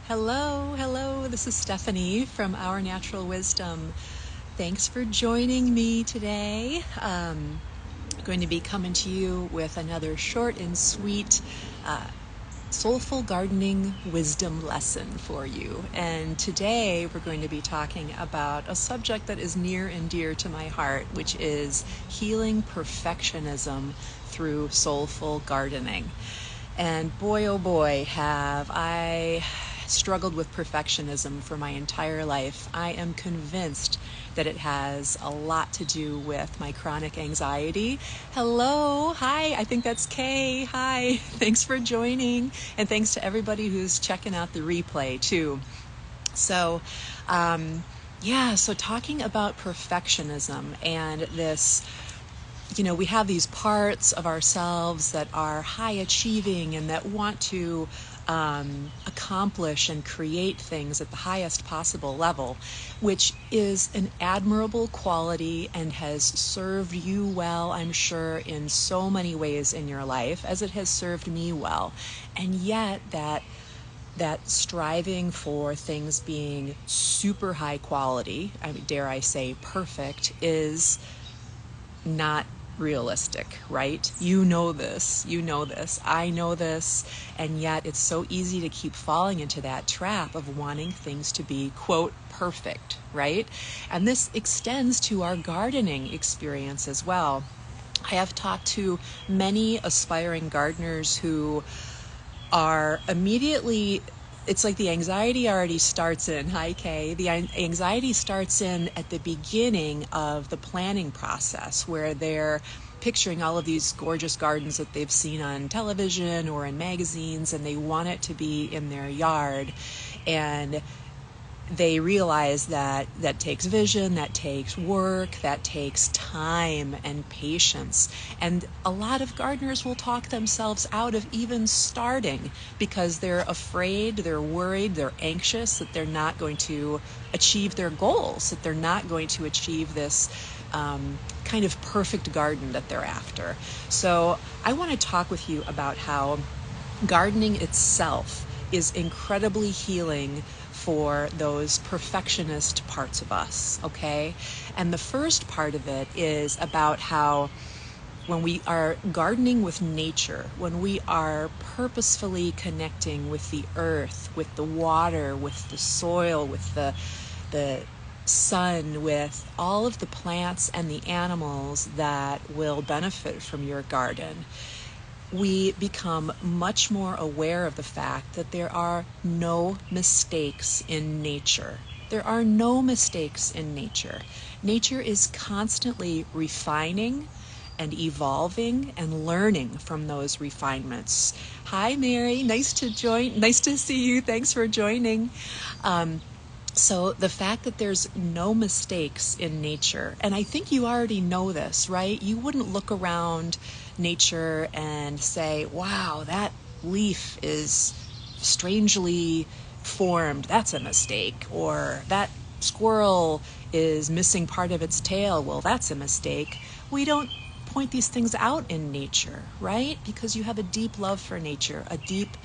Hello, this is Stephanie from Our Natural Wisdom. Thanks for joining me today. I'm going to be coming to you with another short and sweet soulful gardening wisdom lesson for you. And today we're going to be talking about a subject that is near and dear to my heart, which is healing perfectionism through soulful gardening. And boy, oh boy, have I struggled with perfectionism for my entire life. I am convinced that it has a lot to do with my chronic anxiety. Hello, hi, I think that's Kay. Hi, thanks for joining. And thanks to everybody who's checking out the replay too. So, so talking about perfectionism and this, we have these parts of ourselves that are high achieving and that want to accomplish and create things at the highest possible level, which is an admirable quality and has served you well, I'm sure, in so many ways in your life, as it has served me well. And yet that striving for things being super high quality, dare I say perfect, is not realistic, right? You know this, I know this, and yet it's so easy to keep falling into that trap of wanting things to be, quote, perfect, right? And this extends to our gardening experience as well. I have talked to many aspiring gardeners who are immediately, it's like the anxiety already starts in. Hi, Kay. The anxiety starts in at the beginning of the planning process, where they're picturing all of these gorgeous gardens that they've seen on television or in magazines, and they want it to be in their yard. And they realize that takes vision, that takes work, that takes time and patience. And a lot of gardeners will talk themselves out of even starting because they're afraid, they're worried, they're anxious that they're not going to achieve their goals, that they're not going to achieve this kind of perfect garden that they're after. So I want to talk with you about how gardening itself is incredibly healing for those perfectionist parts of us, okay? And the first part of it is about how when we are gardening with nature, when we are purposefully connecting with the earth, with the water, with the soil, with the sun, with all of the plants and the animals that will benefit from your garden, we become much more aware of the fact that there are no mistakes in nature. There are no mistakes in nature. Nature is constantly refining and evolving and learning from those refinements. Hi, Mary. Nice to join. Nice to see you. Thanks for joining. So the fact that there's no mistakes in nature, and I think you already know this, right? You wouldn't look around nature and say, wow, that leaf is strangely formed. That's a mistake. Or that squirrel is missing part of its tail. Well, that's a mistake. We don't point these things out in nature, right? Because you have a deep love for nature, a deep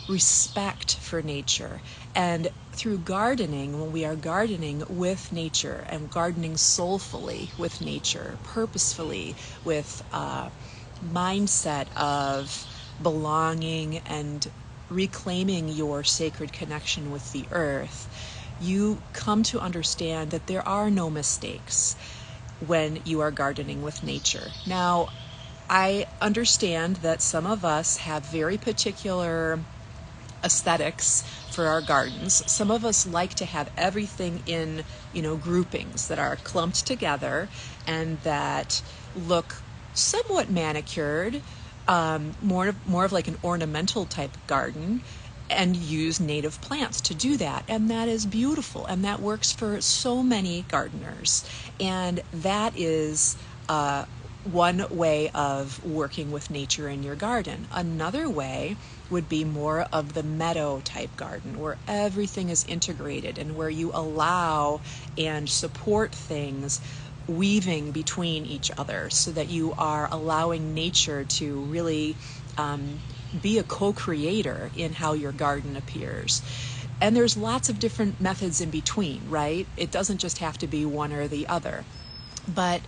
respect for nature. And through gardening, when we are gardening with nature and gardening soulfully with nature, purposefully, with a mindset of belonging and reclaiming your sacred connection with the earth, you come to understand that there are no mistakes when you are gardening with nature. Now, I understand that some of us have very particular aesthetics for our gardens. Some of us like to have everything in, groupings that are clumped together and that look somewhat manicured, more of like an ornamental type garden, and use native plants to do that. And that is beautiful, and that works for so many gardeners. And that is one way of working with nature in your garden. Another way would be more of the meadow type garden, where everything is integrated and where you allow and support things weaving between each other, so that you are allowing nature to really be a co-creator in how your garden appears. And there's lots of different methods in between, right? It doesn't just have to be one or the other. But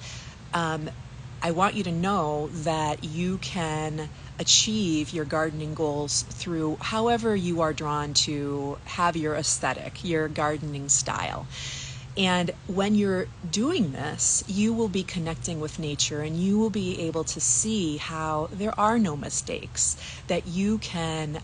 I want you to know that you can achieve your gardening goals through however you are drawn to have your aesthetic, your gardening style. And when you're doing this, you will be connecting with nature, and you will be able to see how there are no mistakes, that you can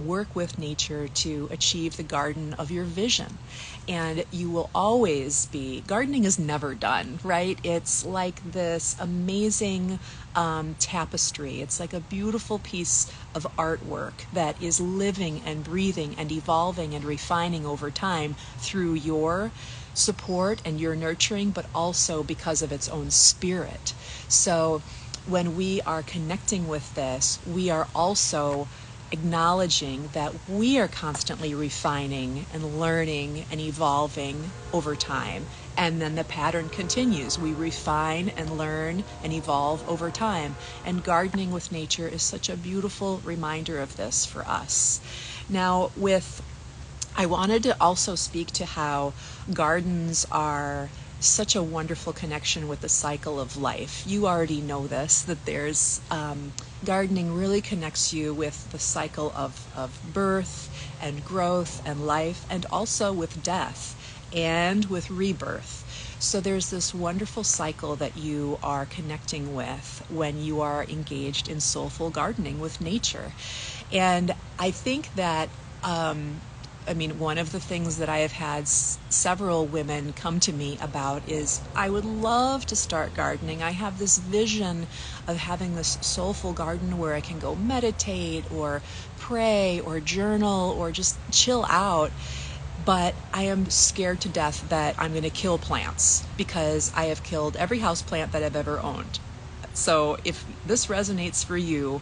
work with nature to achieve the garden of your vision. And you will always be, gardening is never done, right? It's like this amazing tapestry. It's like a beautiful piece of artwork that is living and breathing and evolving and refining over time through your support and your nurturing, but also because of its own spirit. So when we are connecting with this, we are also acknowledging that we are constantly refining and learning and evolving over time. And then the pattern continues. We refine and learn and evolve over time. And gardening with nature is such a beautiful reminder of this for us. Now, I wanted to also speak to how gardens are such a wonderful connection with the cycle of life. You already know this, that there's gardening really connects you with the cycle of birth and growth and life, and also with death and with rebirth. So there's this wonderful cycle that you are connecting with when you are engaged in soulful gardening with nature. And I think that one of the things that I have had several women come to me about is, I would love to start gardening. I have this vision of having this soulful garden where I can go meditate or pray or journal or just chill out. But I am scared to death that I'm going to kill plants, because I have killed every house plant that I've ever owned. So if this resonates for you,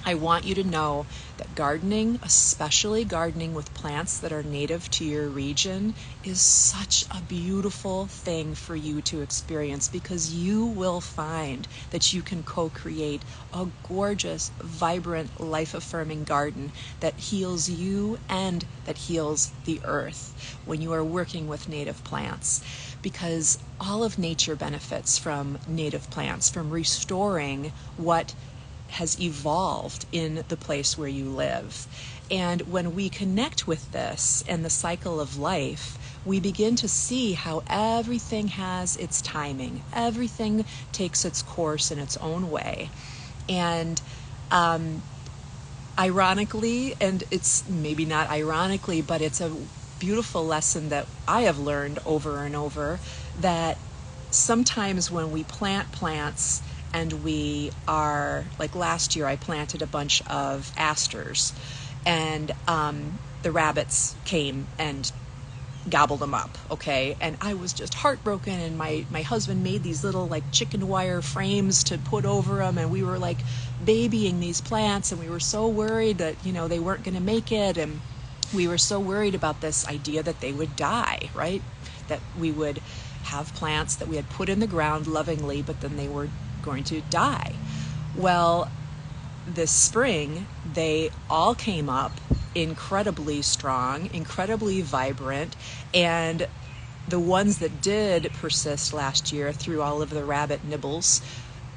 I want you to know that gardening, especially gardening with plants that are native to your region, is such a beautiful thing for you to experience, because you will find that you can co-create a gorgeous, vibrant, life-affirming garden that heals you and that heals the earth when you are working with native plants. Because all of nature benefits from native plants, from restoring what has evolved in the place where you live. And when we connect with this and the cycle of life, we begin to see how everything has its timing. Everything takes its course in its own way. And ironically, and it's maybe not ironically, but it's a beautiful lesson that I have learned over and over, that sometimes when we plant plants, and we are, like last year I planted a bunch of asters, and the rabbits came and gobbled them up, okay? And I was just heartbroken, and my husband made these little like chicken wire frames to put over them, and we were like babying these plants, and we were so worried that, they weren't going to make it, and we were so worried about this idea that they would die, right? That we would have plants that we had put in the ground lovingly, but then they were going to die. Well, this spring, they all came up incredibly strong, incredibly vibrant, and the ones that did persist last year through all of the rabbit nibbles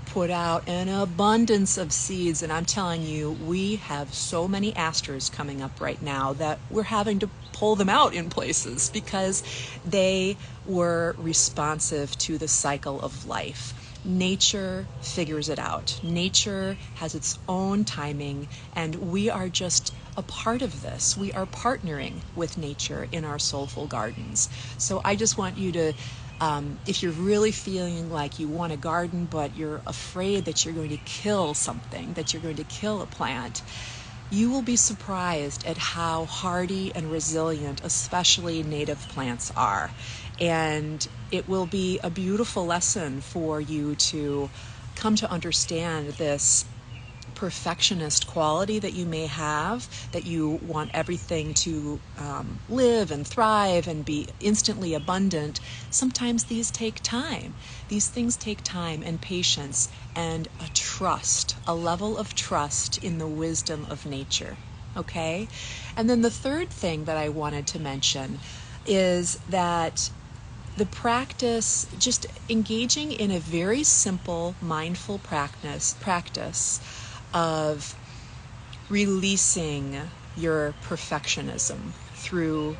put out an abundance of seeds. And I'm telling you, we have so many asters coming up right now that we're having to pull them out in places because they were responsive to the cycle of life. Nature figures it out. Nature has its own timing, and we are just a part of this. We are partnering with nature in our soulful gardens. So I just want you to, if you're really feeling like you want a garden, but you're afraid that you're going to kill something, that you're going to kill a plant, you will be surprised at how hardy and resilient, especially native plants are. And it will be a beautiful lesson for you to come to understand this perfectionist quality that you may have, that you want everything to live and thrive and be instantly abundant. Sometimes these take time. These things take time and patience and a trust, a level of trust in the wisdom of nature. okay? And then the third thing that I wanted to mention is that the practice, just engaging in a very simple mindful practice of releasing your perfectionism through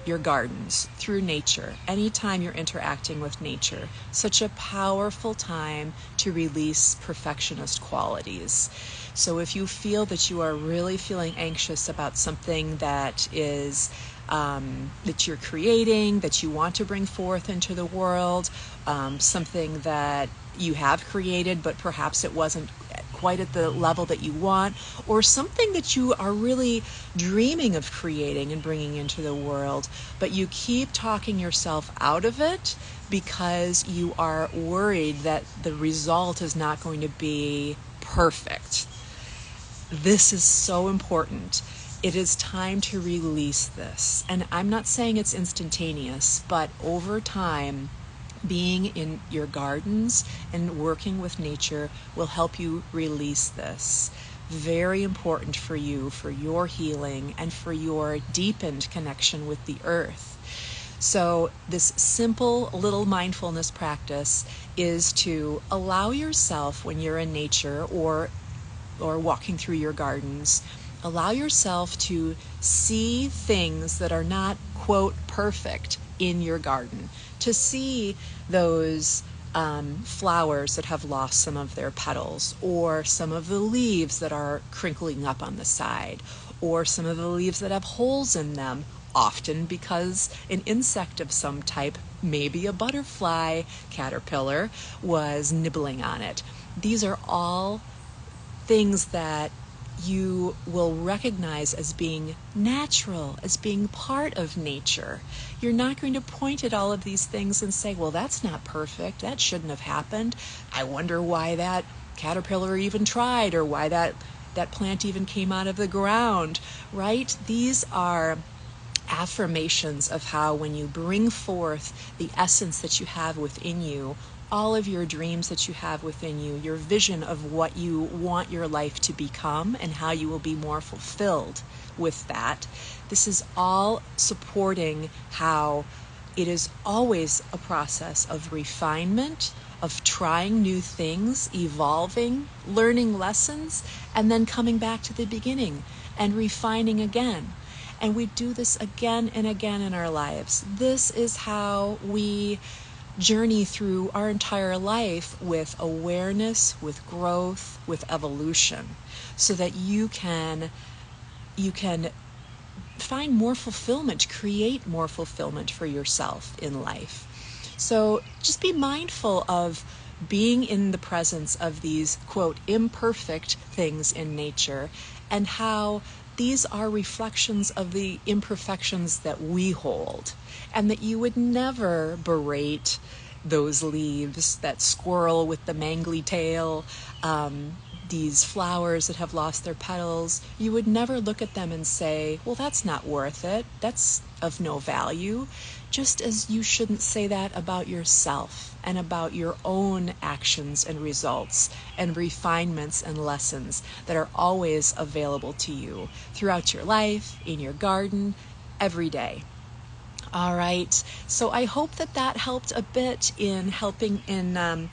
your gardens, through nature, anytime you're interacting with nature. Such a powerful time to release perfectionist qualities. So if you feel that you are really feeling anxious about something that is that you're creating, that you want to bring forth into the world, something that you have created, but perhaps it wasn't quite at the level that you want, or something that you are really dreaming of creating and bringing into the world, but you keep talking yourself out of it because you are worried that the result is not going to be perfect. This is so important. It is time to release this. And I'm not saying it's instantaneous, but over time, being in your gardens and working with nature will help you release this. Very important for you, for your healing, and for your deepened connection with the earth. So this simple little mindfulness practice is to allow yourself, when you're in nature or walking through your gardens, allow yourself to see things that are not, quote, perfect in your garden. To see those flowers that have lost some of their petals, or some of the leaves that are crinkling up on the side, or some of the leaves that have holes in them, often because an insect of some type, maybe a butterfly caterpillar, was nibbling on it. These are all things that you will recognize as being natural, as being part of nature. You're not going to point at all of these things and say, well, that's not perfect. That shouldn't have happened. I wonder why that caterpillar even tried, or why that plant even came out of the ground, right? These are affirmations of how, when you bring forth the essence that you have within you, all of your dreams that you have within you, your vision of what you want your life to become and how you will be more fulfilled with that, this is all supporting how it is always a process of refinement, of trying new things, evolving, learning lessons, and then coming back to the beginning and refining again. And we do this again and again in our lives. This is how we journey through our entire life, with awareness, with growth, with evolution, so that you can find more fulfillment, create more fulfillment for yourself in life. So just be mindful of being in the presence of these, quote, imperfect things in nature, and how these are reflections of the imperfections that we hold, and that you would never berate those leaves, that squirrel with the mangly tail, these flowers that have lost their petals. You would never look at them and say, well, that's not worth it. That's of no value. Just as you shouldn't say that about yourself and about your own actions and results and refinements and lessons that are always available to you throughout your life, in your garden, every day. All right. So I hope that helped a bit in helping in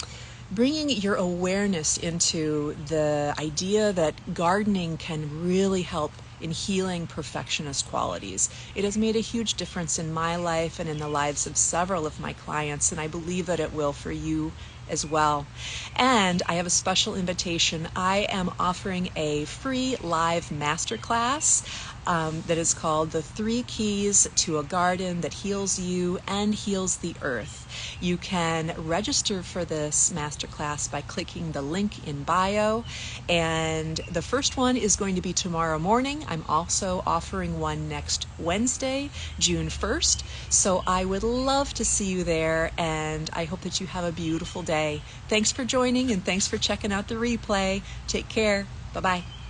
bringing your awareness into the idea that gardening can really help in healing perfectionist qualities. It has made a huge difference in my life and in the lives of several of my clients, and I believe that it will for you as well. And I have a special invitation. I am offering a free live masterclass that is called The 3 Keys to a Garden That Heals You and Heals the Earth. You can register for this masterclass by clicking the link in bio, and the first one is going to be tomorrow morning. I'm also offering one next Wednesday, June 1st, so I would love to see you there, and I hope that you have a beautiful day. Thanks for joining, and thanks for checking out the replay. Take care. Bye-bye.